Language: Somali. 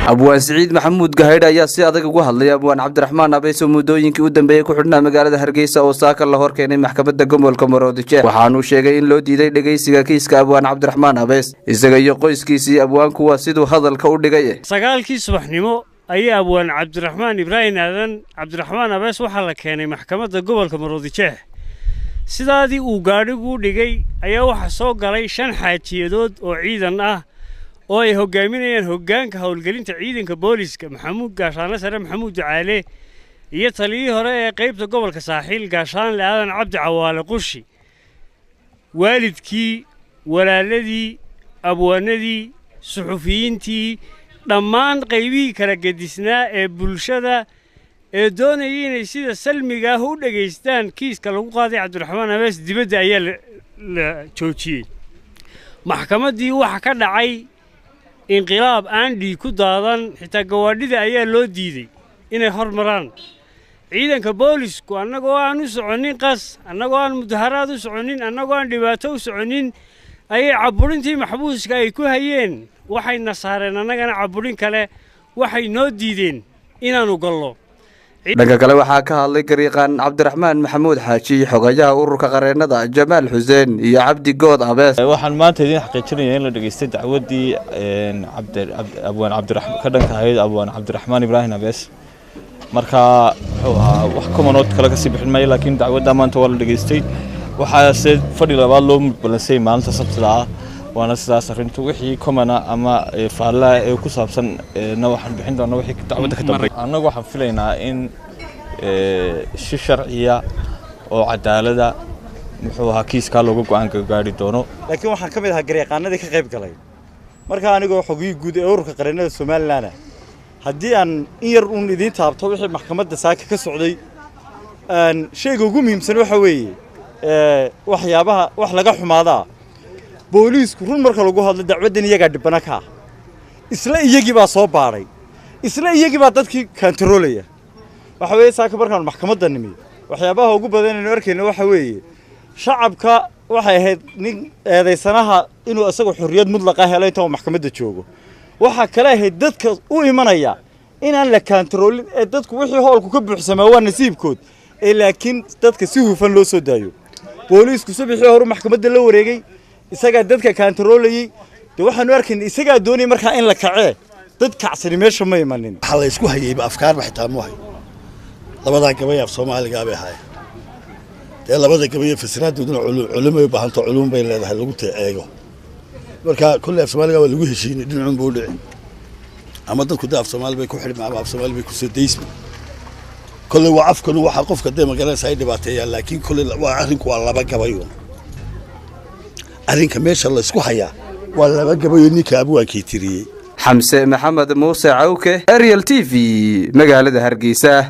Abwaan Saciid Maxamuud Gahaydha ayaa si adag ugu hadlay Abwaan Cabdiraxman Abees oo muddooyinkii u dambeeyay ku xidhnaa magaalada Hargeysa oo saaka la hor keenay maxkamadda gobolka maroodijeex waxaanu sheegay in loo diiday dhageysiga kiiska Abwaan Cabdiraxman Abees isaga iyo qoyskiisii abwaanku waa sidoo hadalka u dhigay sagaalkii subaxnimo ayaa Abwaan Cabdiraxman Ibrahim aadan Cabdiraxman Abees waxa la keenay maxkamadda gobolka maroodijeex sidaadii uu gaadhigu dhigay ayaa waxa soo galay 5 xaajiyadood oo ciidan ah oo ay hogaaminayaan hoggaanka hawlgelinta ciidanka booliska Maxamuud Gaashaanle Sare Maxamuud Ducaale iyo taliyihii hore ee qaybta gobolka Saaxiil Gaashaanle Aadan Cabdi Cawaale Qushi waalidkii walaaladii abwaanadii suxufiyiintii dhammaan qaybihii kala gedisnaa ee bulshada ee doonayay inay sida salmiga ah u dhageystaan kiiska lagu qaaday Cabdiraxman Abees dibadda ayaa la joojiyay maxkamaddii waxa ka dhacay inqilaab aandii ku daadan xitaa gawaadhida ayaa loo diiday inay hormaraan ciidanka boolisku annagoo aan u soconin qas annagoo aan mudaharaad u soconin annagoo aan dhibaato u soconin ayay caburintii maxbuuska ay ku hayeen waxay nasaareen annagana caburin kale waxay noo diideen inaanu gallo dhanka kale waxaa ka hadlay gariiqan Cabdiraxman Maxamuud Xaaji xogayaha ururka qareennada Jamaal Xuseen iyo Cabdi Good Abees waxaan maanta idin xaqiijinayaa in la dhageystay dacwadii Abwaan Cabdiraxman ka dhanka ahayd Abwaan Cabdiraxman Ibrahim Abees marka wax kumanood kala ka sii bixin maayo laakiin dacwadda maanta waa la dhageystay waxa se fadhi labaad loo balansay maalinta Sabtida ah waana sidaas arintu wixii komana ama faala ee ku saabsan waxaan bixin doonaa wixii dacwadda ka dambeeyay anagu waxaan filaynaa in si sharciya oo cadaalada muxuu ahaa kiiska looga go'aan gaari doono laakiin waxaan ka mid ahaa gareeqaanadii ka qayb galay marka anigoo xogii guud ee ururka qareennada Soomaaliland haddii aan in yar uun idin taabto wixii maxkamadda saaka ka socday shayga ugu muhiimsan waxa weeye waxyaabaha wax laga xumaadaa booliisku run marka lagu hadlo dacwaddan iyaga dhibana ka isla iyagii baa soo baaray isla iyagii baa dadkii kantaroolaya waxa weeye saaka markaan maxkamadda nimi waxyaabaha ugu badan ee arkayna waxa weeye shacabka waxay ahayd nin eedeysanaha inuu asagu xorriyad mudlaq ah helo inta uu maxkamadda joogo waxa kale ahayd dadka u imanaya inaan la kantaroolin ee dadku wixii howlku ka buuxsamaa waa nasiibkood ee laakiin dadka si hufan loo soo daayo booliisku subaxii hore maxkamadda la wareegay isaga dadka kantaroolay waxaanu arkaynaa isaga doonay markaa in la kacee dad kacsani meesha ma imanin waxa la isku hayay afkaar xitaa ma hay labada gabay af Soomaaliga bay hay labada gabay fasiraadooda culimo u baahanto culum bay leedahay lagu eego marka kulli af Soomaaliga waa lagu heshiinay dhinacun buu dhicin ama dadku af Soomaali bay ku xidhmaan af Soomaali bay ku soo deysmaan kulli waa afkanu waxa qofka deema garanaysa ay dhibaateeyaan laakiin kulli waa arrinku waa laba gabay arrinka meesha la isku hayaa waa laba gabayo ninka abwaankii tiriyay Xamse Maxamed Muuse Cawke Ariel TV magaalada Hargeysa